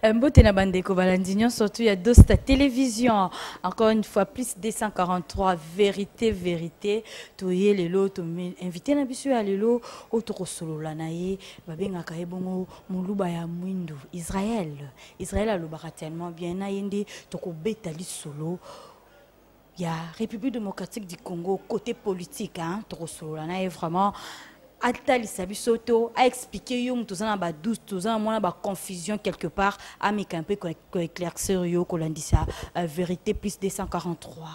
Mbote na bandeko balandinyo, surtout il y a Dosta Télévision. Encore une fois, plus 243, vérité, vérité. Toye lelo, to invité na biso ya lelo, otoko solo la naye, babenga kaebongo, muluba ya mwindu, Israël. Israël a lobaka tellement bien, na yende, toko betali solo. Il y a République démocratique du Congo, côté politique, hein, toko solo la naye, vraiment. Atali Sabisoto a expliqué yo tous ans ba 12 tous ans moi ba confusion quelque part a mis un peu éclaircir yo kolandisa vérité plus 243.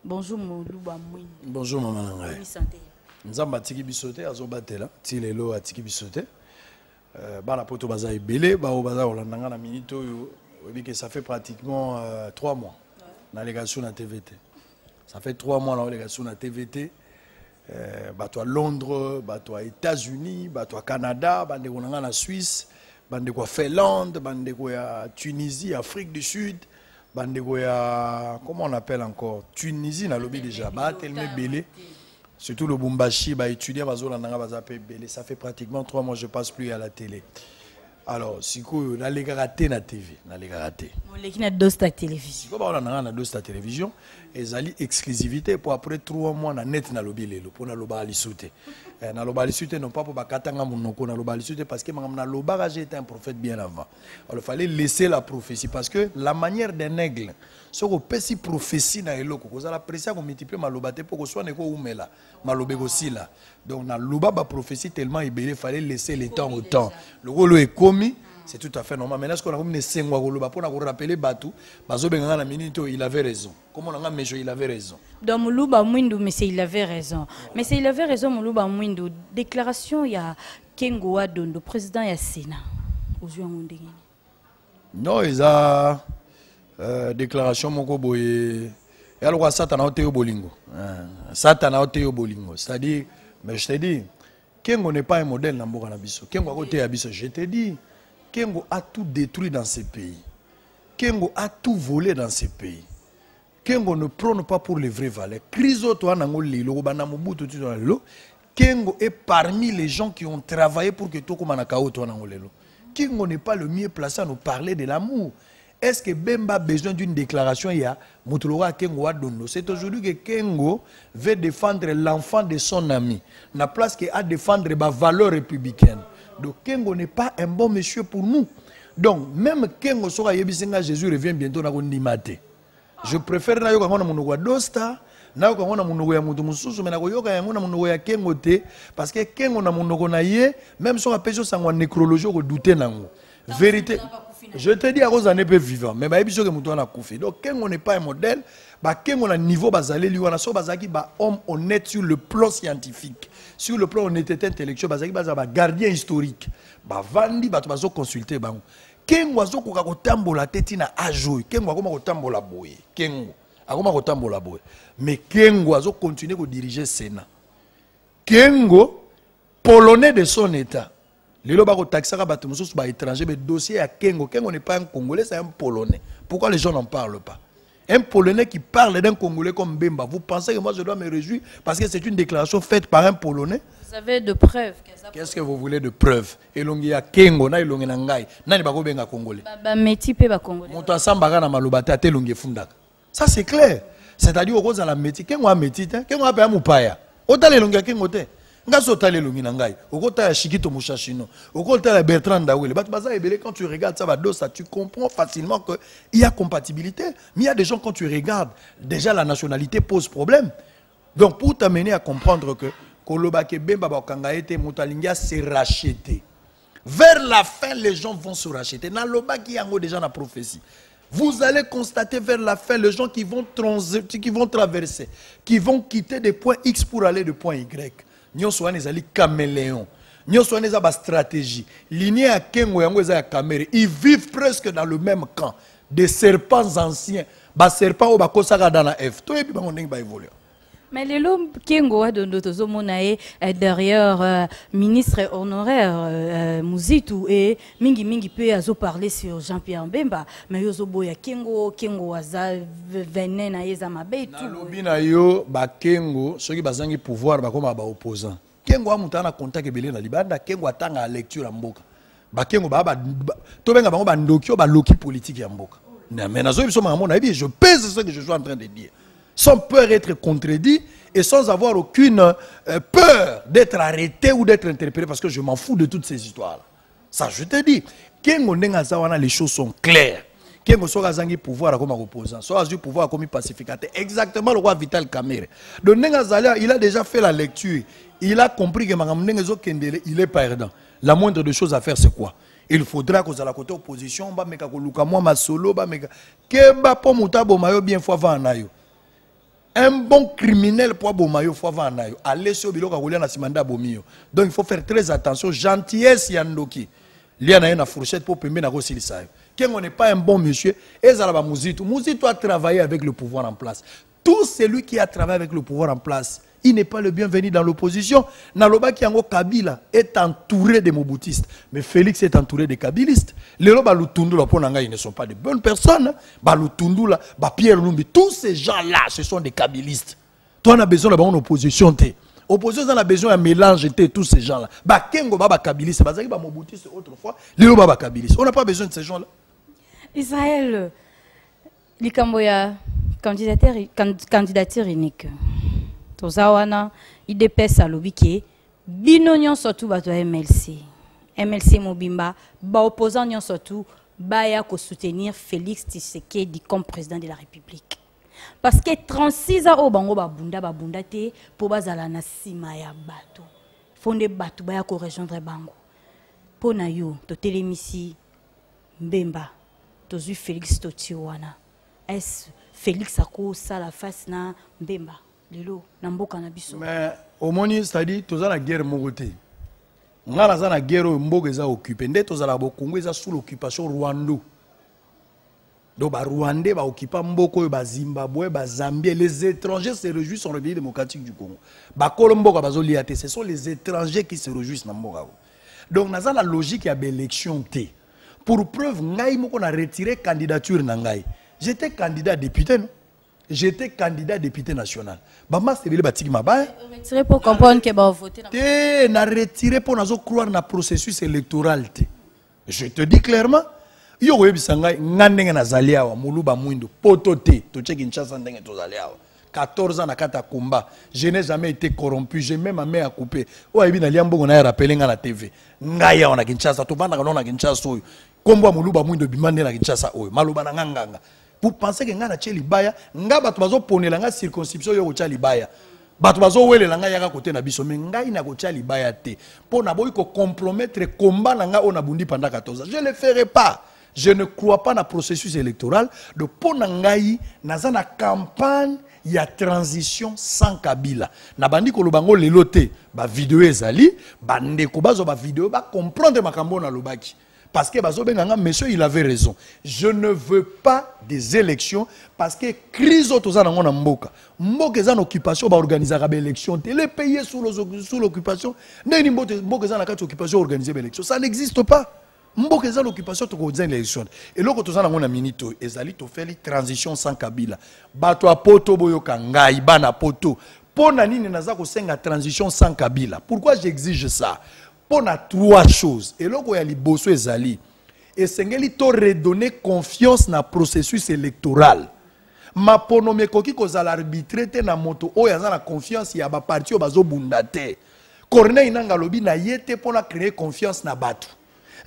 Bonjour Moluba Mwin. Bonjour maman Nangai. Santé. Nzamba tiki bisote azobatela ti lelo atiki bisote bana poto baza ebele ba o baza olandanga na minute oyo obi que ça fait pratiquement 3 mois na légation na TVT. Ça fait 3 mois na légation na TVT. Bato à Londres, bato à États-Unis, bato à Canada, bande ko na Suisse, bande ko Finlande, bande ko ya Tunisie, Afrique du Sud, bande ko ya comment on appelle encore Tunisie na lobby déjà, ba tellement belé. Surtout le Bumbashi, ba étudier bazo landanga baza pe belé, ça fait pratiquement 3 mois je passe plus à la télé. Alors, si vous avez raté na TV, na raté. Vous avez Dosta Télévision. Si vous avez Dosta Télévision, ils ont exclusivité pour après 3 mois na net na lobby lelo pour na loba alisute. Na loba alisute non pas pour bakatanga monoko na loba alisute parce que na loba j'étais un prophète bien avant. Alors il fallait laisser la prophétie parce que la manière d'un aigle, ce qu'on peut si prophétie na eloko, vous allez apprécier qu'on multiplie ma loba te pour que soit neko umela, ma lobe aussi là. Donc na loba ba prophétie tellement il fallait laisser le temps au temps. Le rôle est commis. C'est tout à fait normal. Maintenant, ce qu'on a comme des sengwa goloba pour nous rappeler Batou, bazo benga na minute il avait raison. Comment on a mais il avait raison. Dans Muluba Mwindu, mais il avait raison. Mais il avait raison Muluba Mwindu. Déclaration il y a Kengo Adondo, président ya Sénat. Non, ils a déclaration moko boye. Et alors Satan a ôté au bolingo. Satan a ôté au bolingo. C'est-à-dire, mais je te dis, Kengo n'est pas un modèle na mboka na biso. Kengo a côté abiso, je te dis. Kengo a tout détruit dans ce pays. Kengo a tout volé dans ce pays. Kengo ne prône pas pour les vraies valeurs. Kengo est parmi les gens qui ont travaillé pour que Toko Manakao soit Nangolelo. Kengo n'est pas le mieux placé à nous parler de l'amour. Est-ce que Bemba a besoin d'une déclaration? Il y a Mutulora Kengo Adondo. C'est aujourd'hui que Kengo veut défendre l'enfant de son ami. La place qu'il a défendre les valeurs républicaines. Donc Kengo n'est pas un bon monsieur pour nous. Donc même Kengo sera yebisenga Jésus revient bientôt na kondimate. Je préfère na yoka ngona munoko Dosta, na yoka ngona munoko ya mutu mususu mais na yoka ya ngona munoko ya Kengo te parce que Kengo na munoko na ye même son appejo sangwa nécrologie ko douter nango. Vérité. Je te dis à cause d'un épée vivant mais ba yebiso ke mutu na kufi. Donc Kengo n'est pas un modèle, ba Kengo na niveau bazaleli wana so bazaki ba homme honnête sur le plan scientifique. Sur le plan honnêteté intellectuelle, bazaki bazaba gardien historique. Ba vandi bato bazo consulter bango. Kengo azo koka kotambola teti na ajoy. Kengo akoma kotambola boye. Kengo akoma kotambola boye. Mais Kengo azo continuer ko diriger Sénat. Kengo polonais de son état. Lelo ba ko taxaka bato mususu ba étranger mais dossier à Kengo. Kengo n'est pas un Congolais, c'est un Polonais. Pourquoi les gens n'en parlent pas? Un Polonais qui parle d'un Congolais comme Bemba, vous pensez que moi je dois me réjouir parce que c'est une déclaration faite par un Polonais? Vous avez de preuves? Qu'est-ce que vous voulez de preuves? Elongi ya Kengo na elongi na ngai. Nani bako benga Congolais? Ba meti pe ba Congolais. Moto asambaka na malobata te elongi fundaka. Ça c'est clair. C'est-à-dire au cause de la meti, Kengo a meti te, Kengo a pe mupaya. Otale elongi ya Kengo te. Ngaso otale elongi na ngai. Okota ya Shikito Mushashino. Okota ya Bertrand Dawele. Bat baza ebele quand tu regardes ça va Dosta, tu comprends facilement que il y a compatibilité. Mais il y a des gens quand tu regardes, déjà la nationalité pose problème. Donc pour t'amener à comprendre que Kolobake Bemba Bakangaete Moutalinga s'est racheté. Vers la fin, les gens vont se racheter. Nalobaki yango déjà la prophétie. Vous allez constater vers la fin les gens qui vont traverser, qui vont quitter des points X pour aller de point Y. Nyon soa nezali caméléon. Nyon soa neza ba stratégie. Lignée à Kengo yango eza ya Kamere. Ils vivent presque dans le même camp. Des serpents anciens. Ba serpents au bakosaka dans la F. Toi et puis bango ndenge ba évoluer. Mais les lots Kengo Adondo tozomonae derrière ministre honoraire Muzitu et mingi peut azo parler sur Jean-Pierre Bemba mais yozo boya Kengo aza venin na yeza mabe tout. Na lobi na yo ba Kengo soki bazangi pouvoir ba koma ba opposant. Kengo amuta na contact ebele na libanda Kengo atanga lecture ya mboka. bakengo ba to benga bango ba ndokyo ba loki politique ya mboka. Mais nazo biso mangamo na bi je pèse ce que je suis en train de dire. Sans peur d'être contredit et sans avoir aucune peur d'être arrêté ou d'être interpellé parce que je m'en fous de toutes ces histoires-là. Ça je te dis, kengo ndenga zawana les choses sont claires. Kengo soka zangi pouvoir comme opposant, soka du pouvoir comme pacificateur, exactement le roi Vital Kamerhe. Donc ndenga zalia, il a déjà fait la lecture. Il a compris que Magamnengezo Kendele, il est perdant. La moindre des choses à faire, c'est quoi? Il faudra que la côté opposition, ba meka koluka moi ma solo, ba meka keba po mutabo mayo bien fois va nayo. Un bon criminel pour bomayo fois va nayo. Aller sur biloka kolia na simanda bomio. Donc il faut faire très attention, gentillesse yandoki. Lia na fourchette pour pembe na kosilisa. Quand on n'est pas un bon monsieur, ezalaba Muzitu. Muzitu a travaillé avec le pouvoir en place. Tout celui qui a travaillé avec le pouvoir en place, il n'est pas le bienvenu dans l'opposition. Naloba Kiango Kabila est entouré de moboutistes. Mais Félix est entouré de kabilistes. Les loba Lutundula, ils ne sont pas de bonnes personnes. Lutundula, Pierre Lumbi, tous ces gens-là, ce sont des kabilistes. Toi, on a besoin d'avoir une opposition. Opposition, on a besoin d'un mélange de tous ces gens-là. Kengo Baba kabiliste, Bazaki ba moboutiste autrefois, les loba Baba kabiliste. On n'a pas besoin de ces gens-là. Israël, Likamboya, candidature unique. Tozawana, IDPS à l'obiki, binonion surtout bato MLC. MLC Mobimba, ba opposant nyon surtout, baya ko soutenir Félix Tshisekedi comme président de la République. Parce que 36 ans au bango ba bunda te pour bazala na sima ya bato. Fonde bato baya ko rejoindre bango. Pona yo, to telemisi Mbemba, tozu Félix Totiwana. Est Félix ako sa la face na Mbemba. Mais au moins, c'est-à-dire, tu as la guerre mogoté. On a la guerre mogoté occupée. Ndé tu as la Congo sous l'occupation Rwanda. Donc Rwanda va occuper Mboko, Zimbabwe, Zambie. Les étrangers se réjouissent sur le pays démocratique du Congo. Colombo, ce sont les étrangers qui se réjouissent dans Mboko. Donc on a la logique de l'élection. Pour preuve, on a retiré candidature Nangai. J'étais candidat député, non? J'étais candidat député national. Bama c'est le batiki mabaya. Retiré pour comprendre que va voter. Na retiré pour nazo croire na processus électoral. Je te dis clairement, yo webisanga ngandenge na zaliawa muluba mwindo potote to check Kinshasa ndenge to zaliawa. 14 ans na kata combat, je n'ai jamais été corrompu, j'ai même ma main à couper. O ebi na liambo na rappelé nga na TV. Ngaya na Kinshasa to banda na Kinshasa oyo. Kombo muluba mwindo bimande na Kinshasa oyo. Maluba na nganga. Vous pensez que ngana tche libaya, nga batu bazo ponela nga circonscription yo kocha libaya. Batu bazo welela nga yaka kote na biso, mais nga ina kocha libaya te. Po na boyi ko compromettre combat na nga ona bundi pendant 14 ans. Je le ferai pas. Je ne crois pas dans le processus électoral. De po na ngai naza na campagne ya transition sans Kabila. Na bandi ko lobango lelote, ba vidéo ezali, ba ndeko bazo ba vidéo ba comprendre makambo na lobaki. Parce que monsieur, il avait raison. Je ne veux pas des élections parce que crise autour na mboka. Mboka est en occupation, va organiser des élections. Les pays sous l'occupation, mboka est en occupation, organiser des élections. Ça n'existe pas. Mboka est en occupation, tu organiser des élections. Et là, tu as une minute, ezali to fait transition sans Kabila. Bato a poto boyoka ngai bana poto. Pona nini naza ko senga transition sans Kabila. Pourquoi j'exige ça? On a 3 choses. Et là, il y a les bosso ezali. Et sengeli to redonner confiance dans le processus électoral. Ma ponome koki koza l'arbitré na moto o yaza na confiance ya ba parti o bazo bundate. Corneille Nangaa lobi na yete pour créer confiance na batu.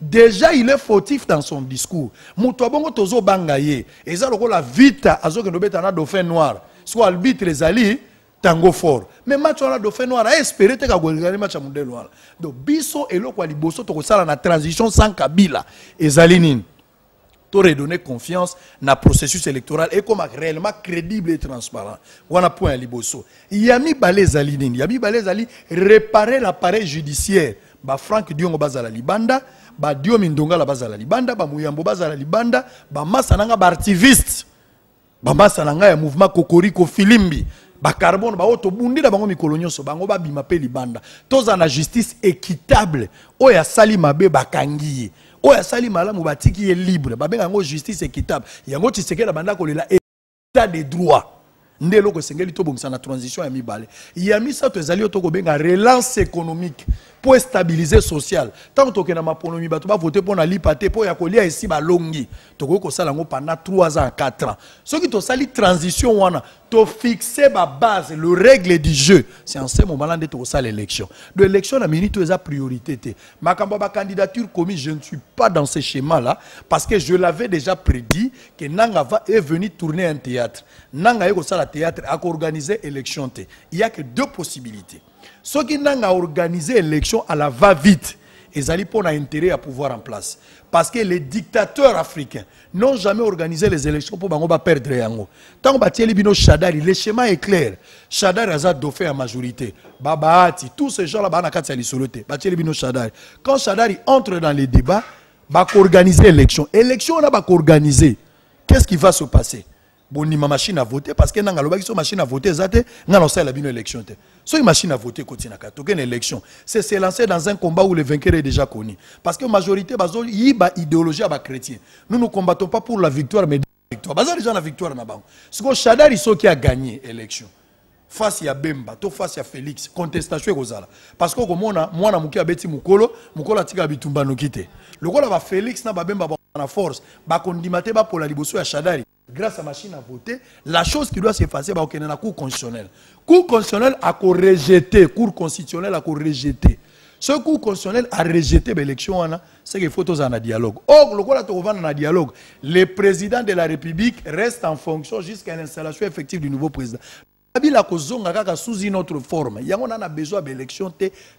Déjà il est fautif dans son discours. Moto bongo tozo bangaye. Eza lokola vita azo ke nobeta na dauphin noir. Soit arbitre ezali tango fort. Mais match on a dauphin noir a espéré te ka gagner match mondial noir. Donc biso eloko liboso to ko sala na transition sans Kabila ezali nini? To redonner confiance na processus électoral et comme réellement crédible et transparent. Wana point liboso. Yami balé ezali nini? Yami balé ezali réparer l'appareil judiciaire. Ba Frank Diongo bazala libanda, ba Diomi Ndongala bazala libanda, ba Muyambo bazala libanda, ba Masananga ba activiste. Ba Masananga ya mouvement Kokoriko Filimbi. Ba carbone ba oto bundi da bango mikolo nyonso bango ba bima pe libanda toza na justice équitable oya sali mabe bakangi oya sali malamu batiki ye libre ba benga ngo justice équitable yango Tshisekedi banda kolela état de droit ndelo ko sengeli to bongisa na transition ya mibale ya misa to ezali to ko benga relance économique pour stabiliser social. Tant que na maponomi bato ba voter pour na lipate pour ya kolia ici ba longi. Toko ko sala ngo pendant 3 ans 4 ans. Ce qui to sali transition wana to fixer ba base le règle du jeu. C'est en ce moment là de to sala l'élection. De l'élection na minute eza priorité té. Makambo ba candidature commis, je ne suis pas dans ce schéma là parce que je l'avais déjà prédit que Nanga est venu tourner un théâtre. Nanga est ko sala théâtre a organiser élection té. Il y a que 2 possibilités. Ceux qui n'ont organisé l'élection à la va-vite, ils allaient pour intérêt à pouvoir en place. Parce que les dictateurs africains n'ont jamais organisé les élections pour perdre yango. Tant que Bino Chadari, le schéma est clair. Chadari a dauphin en majorité. Babati, tous ces gens-là, Bino Chadari. Quand Chadari entre dans les débats, va organiser l'élection. L'élection, on va organiser. Qu'est-ce qui va se passer? Bon, ni ma machine à voter parce que nanga loba qui machine à voter zate ngana ça la bino élection te. So une machine à voter continue ka token élection. C'est se lancer dans un combat où le vainqueur est déjà connu. Parce que majorité bazo yiba idéologie ba chrétien. Nous ne combattons pas pour la victoire mais la victoire. Bazo déjà la victoire na bango. Ce que Chadari so qui a gagné élection. Face à Bemba, to face à Félix, contestation kozala. Parce que comme moi muki abeti mukolo atika bitumba nokite. Le gola ba Félix na ba Bemba na force, ba kondimate ba pour la liboso ya Chadari. Grâce à la machine à voter, la chose qui doit s'effacer, c'est la Cour constitutionnelle. Cour constitutionnelle a rejeté, Cour constitutionnelle a rejeté. Ce Cour constitutionnelle a rejeté l'élection, c'est qu'il faut un dialogue. Or, le cas de un dialogue, le président de la République reste en fonction jusqu'à l'installation effective du nouveau président. Kabila kozonga sous une autre forme. Il y a besoin d'élection,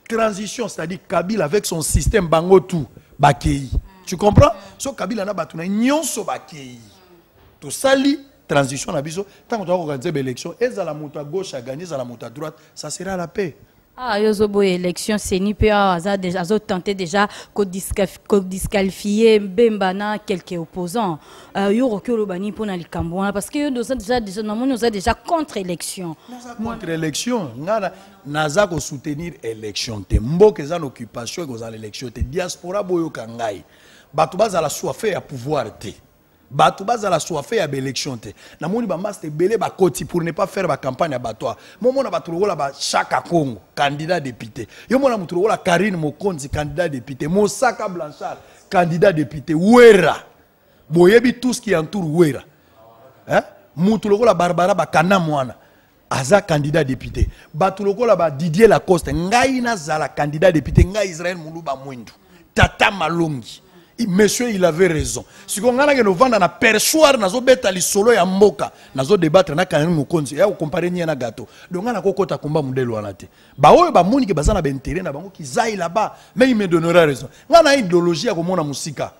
transition, c'est-à-dire Kabila avec son système bango tout, bakei. Tu comprends? So Kabila na batuna nyonso bakei. Tout sali transition na biso tant qu'on doit organiser l'élection et à la moto à gauche à gagner à la moto à droite ça sera la paix. Ah yozobo élection c'est ni peu a déjà tenté déjà ko disqualifier Bembana quelques opposants yo ko bani pour na likambo parce que nous déjà contre élection. Contre élection ngana naza ko soutenir élection te mboke za occupation ko za l'élection te diaspora boyo kangai bato baza la soif à pouvoir te. Bato baza la soifé à l'élection te. Na moni ba master belé ba koti pour ne pas faire ba campagne à batoa. Momo na bato lokola ba Chaka Congo candidat député. Yo mona mutu lokola Karine Mokonzi candidat député. Mosaka Blanchard candidat député. Ouera. Boyebi tout ce qui entoure Ouera. Hein? Mutu lokola Barbara ba Kana mwana. Aza candidat député. Bato lokola ba Didier Lacoste ngai na zala candidat député ngai Israël Muluba Mwindu. Tata Malongi. Monsieur, il avait raison. Si on a que nous vendons na perchoir nazo beta li solo ya mboka, nazo débattre na kanani mukonzi, ya comparer ni na gâteau. Donc on a kokota komba modelo wanate. Ba oyo ba moni ke bazana ben intérêt na bango ki zai là-bas, mais il me donnera raison. On a idéologie ya komona musika.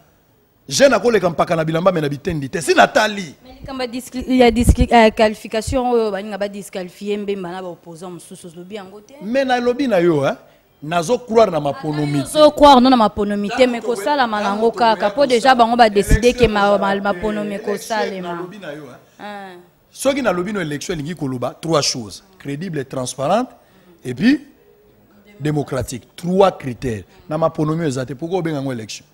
Je na ko le kampaka na bilamba mais na bitendi te. Si Nathalie. Mais il y a qualification ba nga ba disqualifier mbemba na ba opposant mususu lobi angote. Mais na lobi na yo hein. Nazo croire na maponomité. Nazo croire non na maponomité mais ko sala manango kaka po déjà bango ba décider que maponomé ko salema. Ce qui na lobi no élection lingi koloba 3 choses, crédible et transparente et puis démocratique. 3 critères. Na maponomé ezate pourquoi benga ngo élection.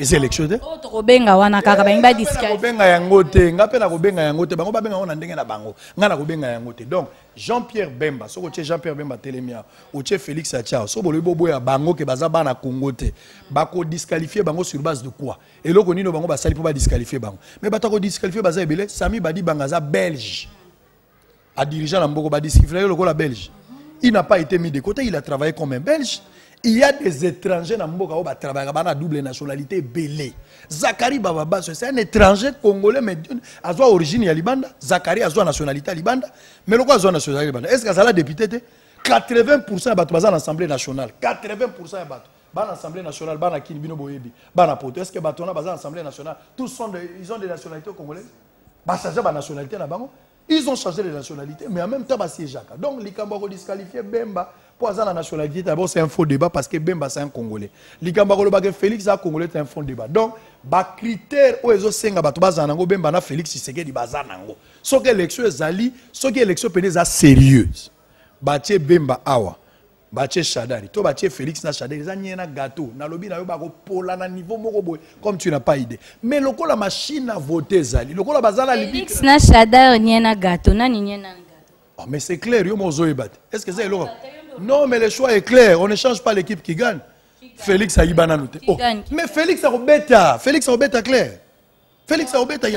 Et c'est élection de autre benga wana kaka ba disqualifier. Benga yangote, ngape na ko benga yangote, bango ba benga ona ndenge na bango. Nga na ko benga yangote. Donc Jean-Pierre Bemba, so ko Jean-Pierre Bemba Telemia, o Félix Achao, so bolo bobo ya bango ke baza bana Congo te. Bako disqualifier bango sur base de quoi? Et loko nino bango ba sali pour ba disqualifier bango. Mais batako disqualifier baza ebele, Sami Badi Bangaza belge. A dirigeant la mboko ba disqualifier loko la belge. Il n'a pas été mis de côté, il a travaillé comme un belge. Il y a des étrangers dans Mboka qui travaillent à double nationalité belé. Zakari Bababa, c'est un étranger congolais, mais à son origine à Libanda. Zakari a son nationalité à Libanda. Mais le quoi a son nationalité à Libanda? Est-ce que ça l'a député? 80% de l'Assemblée nationale. 80% de l'Assemblée nationale, Bana Kinibino Boyebi, Bana Poto. Est-ce que Batona a l'Assemblée nationale? Tous ils ont des nationalités congolaises. Changé de nationalité là-bas. Ils ont changé de nationalité, mais en même temps, c'est Jacques. Donc, les Kambako disqualifié Bemba. Pour la nationalité, d'abord, c'est un faux débat parce que Bemba, c'est un Congolais. Les Kambako Félix, c'est un Congolais, c'est un faux débat. Donc, les critères où ils ont senga Bazanango, Bemba, na Félix, c'est que Bazanango. Ce que l'élection est ali, ce que l'élection est sérieuse. Baché Bemba Awa, Baché Chadari, to Baché Félix na Chadari, ça n'y a un gâteau. Na lobby na yo bako pola na niveau moko comme tu n'as pas idée. Mais le la machine à voter zali, le la bazala Félix na Chadari n'y a un gâteau, na n'y a un gâteau. Oh, mais c'est clair, yo mozo ebat. Est-ce que ça est là? Non, mais le choix est clair. On ne change pas l'équipe qui gagne. Félix a Ibana noté. Oh. Mais Félix a Robeta. Félix a Robeta clair. Félix a Robeta.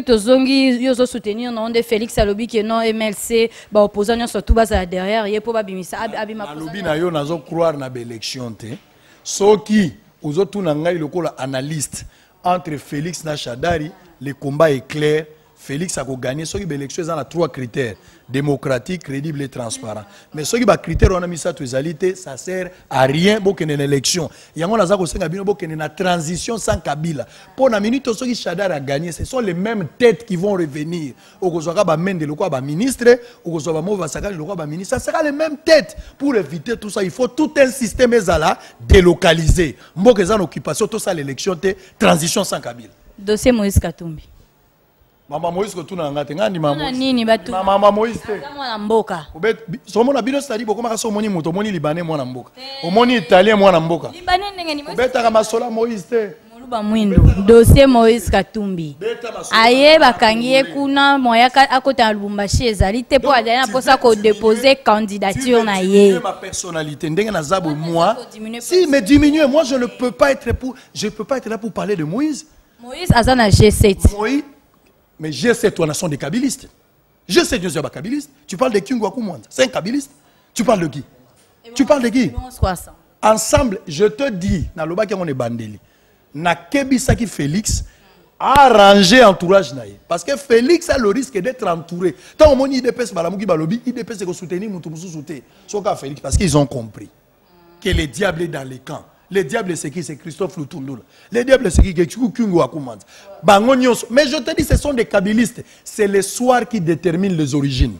Tozongi yozo soutenir non de Félix Alobi qui non MLC ba opposant surtout basa derrière yé po ba bimisa abima Alobi na yo nazo croire na élection té. Soki ozotu na ngai lokola analyste entre Félix na Shadari, le combat est clair. Félix a gagné. Ceux qui ont l'élection, ils ont 3 critères. Démocratique, crédible et transparent. Mais ceux qui ont critères, on a mis ça totalité, ça sert à rien pour qu'il y ait une élection. Il y a une transition sans Kabila. Pour la minute, ceux qui Chadar a gagné, ce sont les mêmes têtes qui vont revenir. Au Kosoaba Mende, le quoi ministre, au Kosoaba Mova Sakal, le quoi ministre. Ça sera les mêmes têtes. Pour éviter tout ça, il faut tout un système délocalisé. Mboka en occupation, tout ça, l'élection, transition sans Kabila. Dossier Moïse Katumbi. Maman Moïse ko tuna ngate ngani mama nini batu mama Moïse te mwana mboka obet somo na bino stadi boko maka so moni moto moni libanais mwana mboka omoni italien mwana mboka libanais ndenge ni obet ka masola Moïse te moluba mwindo dossier Moïse Katumbi aye bakangiye kuna moya akota Lubumbashi ezali te po adana posa ko déposer candidature na ye ma personnalité ndenge na zabo moi si me diminuer moi je ne peux pas être là pour parler de Moïse azana G7 Moïse. Mais je sais, toi, nation des kabylistes. Je sais, Dieu, c'est un kabbyliste. Tu parles de qui ou c'est un kabbyliste. Tu parles de qui? Tu parles de qui? Ensemble, je te dis, na loba qui on est bandeli. Na kebisa qui Félix a arrangé entourage naïe. Parce que Félix a le risque d'être entouré. Tant on dit IDPS balamuki balobi, IDPS c'est soutenir mutubusu souté. Sauf Félix parce qu'ils ont compris que le diable est dans les camps. Le diable c'est qui? C'est Christophe Lutundu. Le diable c'est qui? Mais je te dis, ce sont des kabylistes. C'est le soir qui détermine les origines.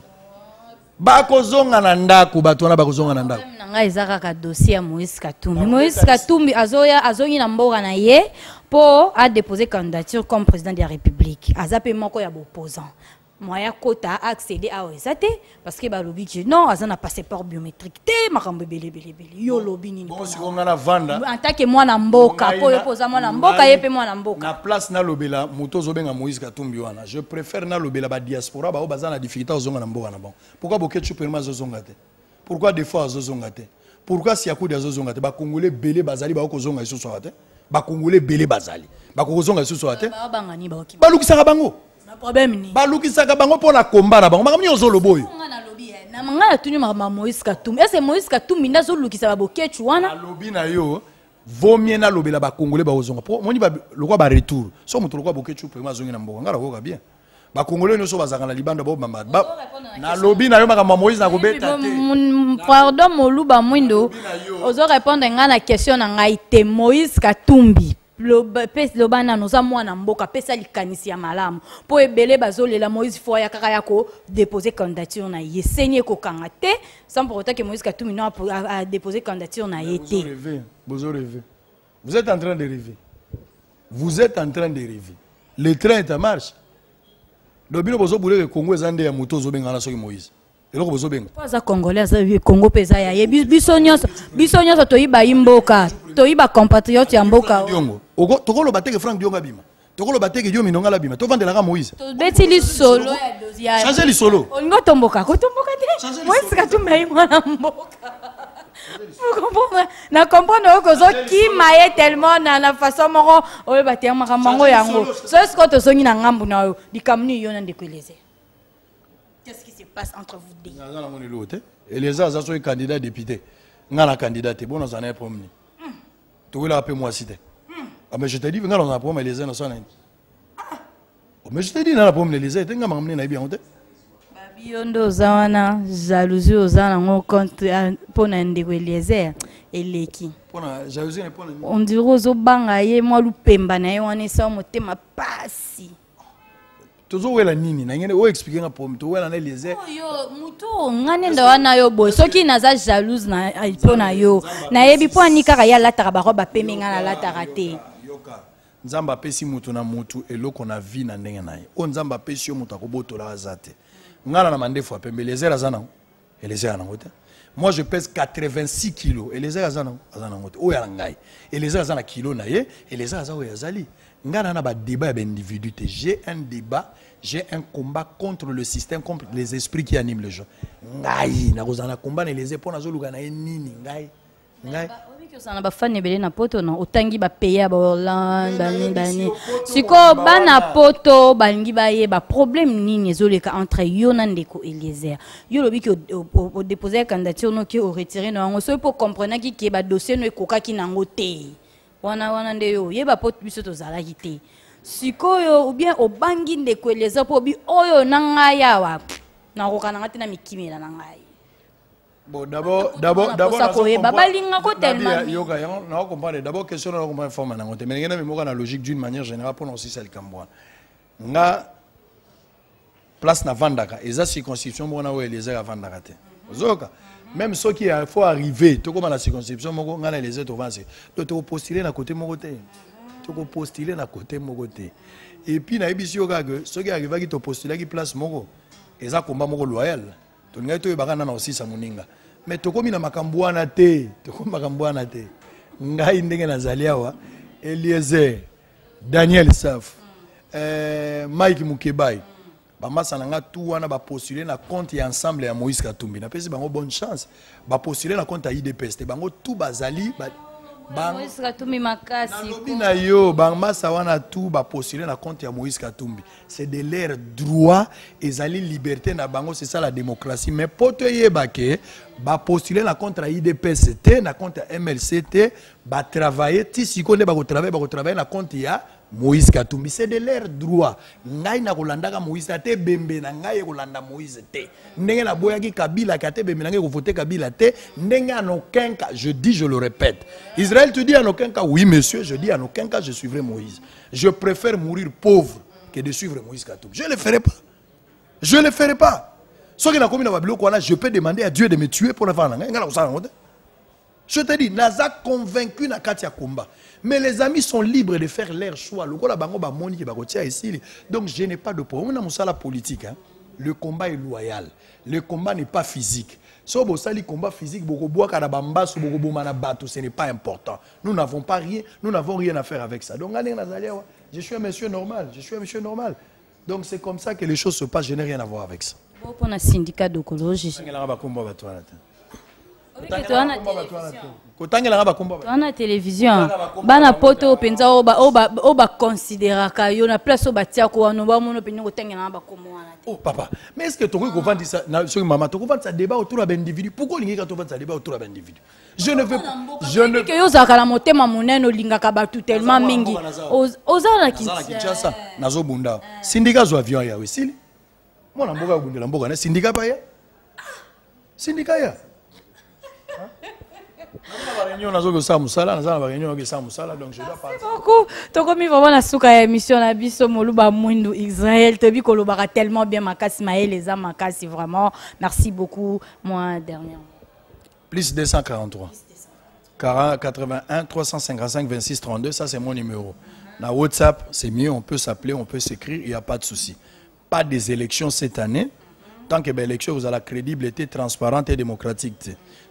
Bakozonga nandaku batona bakozonga nandaku. Nanga ezaka dossier Moïse Katumbi. Moïse Katumbi azongi na mboka na ye pour a déposer candidature comme président de la République. Azape moko ya opposant. Moya kota a accéder à Oezate parce que balobi que non azana passeport biométrique te makambo belé yo lobi nini bon si on a vanda en tant que moi na mboka po yo poza moi na mboka yepe moi na mboka na place na lobela moto zobenga Moïse Katumbi wana je préfère na lobela ba diaspora ba bazana difficulté ozonga na mboka na bon pourquoi boketu perma zozonga te pourquoi des fois zozonga te pourquoi si yakudi zozonga te ba congolais belé bazali ba kozonga iso so te ba congolais belé bazali ba kozonga iso so te ba bangani ba ba lukisa bango problème ni balukisaka bango pona komba na bango makamni ozoloboyo na lobi na mangala tuni ma Moïse Katumbi est-ce Moïse Katumbi ndazo lukisa baboketu wana lobi na yo vomie na lobela ba congolais ba ozonga po moni ba lokwa ba retour so mutu lokwa boketu pe mazongi na mbongo ngala koka bien ba congolais no so bazaka na libanda ba mama na lobi na yo makama Moïse na kobeta te pardon moluba mwindo ozo répondre ngana question na ngai te Moïse Katumbi lobana noza mwana mboka pesa likanisi ya malamu po ebele bazolela Moïse fois ya kaka yako déposer candidature na ye senye ko kanga te sans pour autant que Moïse Katumbi non a déposer candidature na ye te vous rêvez vous êtes en train de rêver vous êtes en train de rêver le train est en marche lobino bozo boule le Congo ezande ya moto zo benga na soki Moïse eloko bozo benga pas congolais za Congo pesa ya ye bisonyo toyiba imboka toyiba compatriote ya mboka tokolo bateke Franck Dionga bima tokolo bateke Dio Minonga la bima to vandela Moïse to betili solo ya dossier changer li solo ongo tomboka te Moïse Katumbi mwana mboka vous comprenez na comprendre que zo ki maye tellement na façon moko oyo batia makambo yango so est-ce que to songi na ngambu na yo dikamni yo na ndekoleze qu'est-ce qui se passe entre vous deux ngana moni lote Eliezer azaso candidat député ngana candidat te bon on a promené to wela pe moi cité ah mais je te dis ngana on a promené Eliezer na sona mais je te dis na la promené Eliezer te ngama ngamne na bien hote Biondo zawana jalousie ozana ngo contre pona ndeko Eliezer eleki pona jalousie ne pona on dirait ozo banga ye moi lupemba na ye wana sa motema pasi tozo wela nini na ngene o expliquer nga pom to wela na Eliezer yo muto ngane ndo wana yo boy soki naza jalouse na pona yo na yebi po anika ka ya lataka ba roba pemenga na lataka te yoka nzamba pesi mutu na mutu eloko na vie na ndenge na ye o nzamba pesi yo mutu akobotola azate ngala na mandefu apembe Eliezer azana Eliezer na ngote Moi, je pèse 86 kilos. Et les gens, ils ont et les gens, ils ont kilos, et les gens, ils ont azali. J'ai un débat, j'ai un combat contre le système, contre les esprits qui animent les gens. Ngai, na rozana combat ne les épaules na zoluga na nini ngai. Ngai. On ba fan ebele na poto na otangi ba payer ba Hollande bani. Siko ba na poto bangi ba ye ba problème nini ezoleka entre yo na ndeko Eliezer. Yo lobi ki o déposer candidature no ki o retirer no ngo so pour comprendre ki ba dossier no ekoka ki nango te. Wana nde yo ye ba poto biso to zala ki te. Siko yo ou bien o bangi ndeko Eliezer po bi oyo na ngaya wa. Na ko kana ngati na mikimela na ngai. Bon, d'abord, question de la forme. Mais il y a une logique d'une manière générale pour nous aussi celle Cambouan. Na place na Vandaka, et ça circonscription pour nous les à Vandaka. Même ceux qui faut arriver, tout comme la circonscription, on a les autres avancés. Tu peux postuler à côté de mon côté. Tu peux postuler à côté de mon côté. Et puis, ceux qui arrivent qui te postulent qui place mon et ça combat mon loyal. Tu n'as pas aussi sa moninga. Mais tu comme na makambuana te, tu comme makambuana te. Ngai ndenge nazali awa, Eliezer, Daniel Saf, Mike Mukebai. Ba masa nanga tout wana ba postuler na compte et ensemble ya Moïse Katumbi. Na pesi bango bonne chance. Ba postuler na compte ya IDPS te bango tout bazali ba Moïse Katumbi makasi. Na yo bangmasa wana tout ba postuler na compte ya Moïse Katumbi. C'est de leur droit et zali liberté na bango, c'est ça la démocratie. Mais poto yebake ba postuler na compte ya IDPS te na compte ya MLCT ba travailler ti siko ne ba ko travailler na compte ya Moïse Katumbi, c'est de leur droit. Ngai na kolandaka Moïse te bembe na ngai kolanda Moïse te. Ndenge na boyaki Kabila kate bembe na ngai ko voter Kabila te. Ndenge en aucun cas, je dis, je le répète. Israël te dit en aucun cas, oui monsieur, je dis en aucun cas je suivrai Moïse. Je préfère mourir pauvre que de suivre Moïse Katumbi. Je ne le ferai pas. Je ne le ferai pas. Ce qui n'a commis dans la je peux demander à Dieu de me tuer pour le faire. Je te dis, Naza convaincu na Katia combat. Mais les amis sont libres de faire leur choix. Donc je n'ai pas de problème. On a la politique. Hein. Le combat est loyal. Le combat n'est pas physique. Si on a le combat physique, ce n'est pas important. Nous n'avons pas rien. Nous n'avons rien à faire avec ça. Donc je suis un monsieur normal. Je suis un monsieur normal. Donc c'est comme ça que les choses se passent. Je n'ai rien à voir avec ça. Pour un syndicat d'écologie. Dans télévision, bana poto penza oba considérer que na place oba tia ko no ba mono penyo tengela ba komo wana. Oh papa, mais est-ce que tu comprends ça sur maman, tu comprends ça débat autour d'un individu? Pourquoi tu comprends ça débat autour d'un individu? Je ne veux que yo zakala motema munene olingaka batu tellement mingi. Ozala Kinshasa, nazo bunda. Syndicat zo avion ya wesili. Mwana mboka bundela mboka na syndicat pa ya. Syndicat ya. Donc je dois partir. Beaucoup. Tokomi vraiment la souka émission na biso moluba mwindu Israël tobi kolobaka tellement bien makasi maé les âmes makasi vraiment. Merci beaucoup. Moi dernier. Plus 243. 81 355 26 32, ça c'est mon numéro. Na WhatsApp, c'est mieux, on peut s'appeler, on peut s'écrire, il n'y a pas de souci. Pas des élections cette année. Tant que l'élection vous a la crédibilité transparente et démocratique.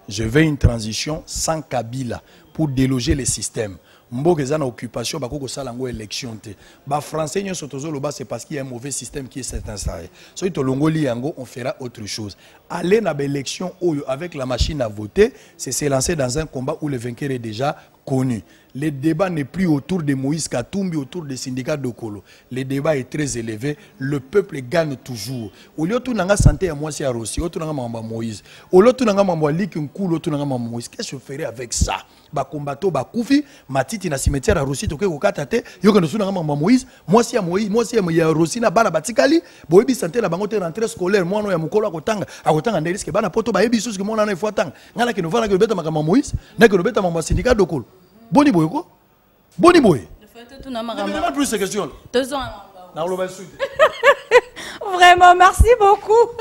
Je veux une transition sans Kabila pour déloger les systèmes. Mboka eza na occupation bako ko sala ngo élection te. Ba français nyo sotozo loba c'est parce qu'il y a un mauvais système qui est installé. So ito longoli yango on fera autre chose. Aller na élection avec la machine à voter, c'est se lancer dans un combat où le vainqueur est déjà connu. Le débat n'est plus autour de Moïse Katumbi, autour des syndicats de Kolo. Le débat est très élevé. Le peuple gagne toujours. Au lieu de tout santé à moi, c'est à Rossi. Au lieu de Moïse. Au lieu de tout Moïse. Qu'est-ce que je ferais avec ça? Ba combatto, ba koufi, matiti na cimetière à Rossi, toke ko katate, yo que nous Moïse. Moi si à Moïse, moi si à Rossi na bana batikali, boyebi santé na bango te rentrée scolaire, moi no ya mukolo akotanga ndeli que bana poto ba yebi sous que moi na faut tanga. Ngala que nous va na que beta makama Moïse, na que nous beta makama syndicat de Kolo. Boni boy quoi? Boni boy. Ne me demande plus ces questions. Vraiment, merci beaucoup.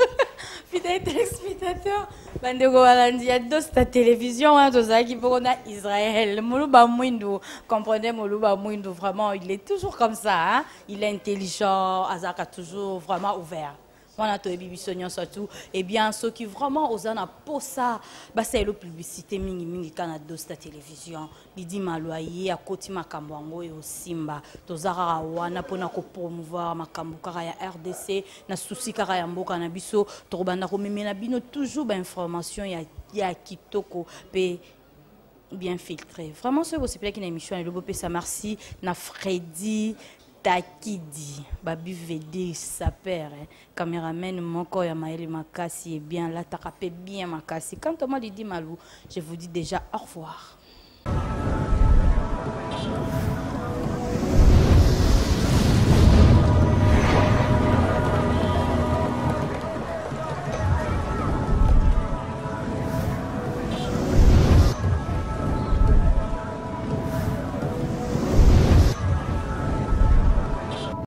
Fidèles téléspectateurs, Bandego Walandi, il y a deux télévisions, qui pour Israël. Moluba Mouindou, comprenez Moluba Mouindou, vraiment, il est toujours comme ça. Hein? Il est intelligent, Azaka toujours vraiment ouvert. Voilà, tu es bibisonnion surtout. Eh bien, ceux qui vraiment osent en pour ça, bah c'est le publicité mingi Canada la télévision. Didi Maloye à côté Makambango et au Simba. Tozara wana pona ko promouvoir Makambo kara ya RDC na souci kara ya mboka na biso. Torobanda ko memena bino toujours ba information ya kitoko pe bien filtré. Vraiment ce vous plaît qui une émission et le beau ça merci na Freddy Takidi, Babi VD, sa père, caméraman, mon corps, Yamaël Makassi, et bien là, t'as bien Makassi. Quand on m'a dit Malou, je vous dis déjà au revoir.